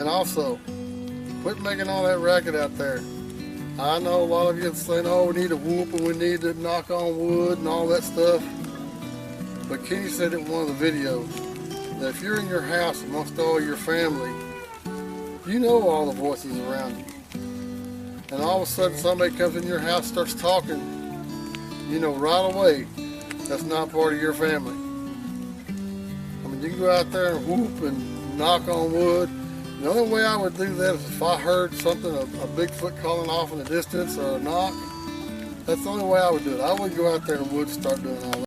And also, quit making all that racket out there. I know a lot of you are saying, oh, we need to whoop and we need to knock on wood and all that stuff. But Kenny said in one of the videos that if you're in your house amongst all your family, you know all the voices around you. And all of a sudden somebody comes in your house, starts talking, you know right away that's not part of your family. I mean, you can go out there and whoop and knock on wood. The only way I would do that is if I heard something, a Bigfoot calling off in the distance or a knock. That's the only way I would do it. I wouldn't go out there in the woods and start doing all that.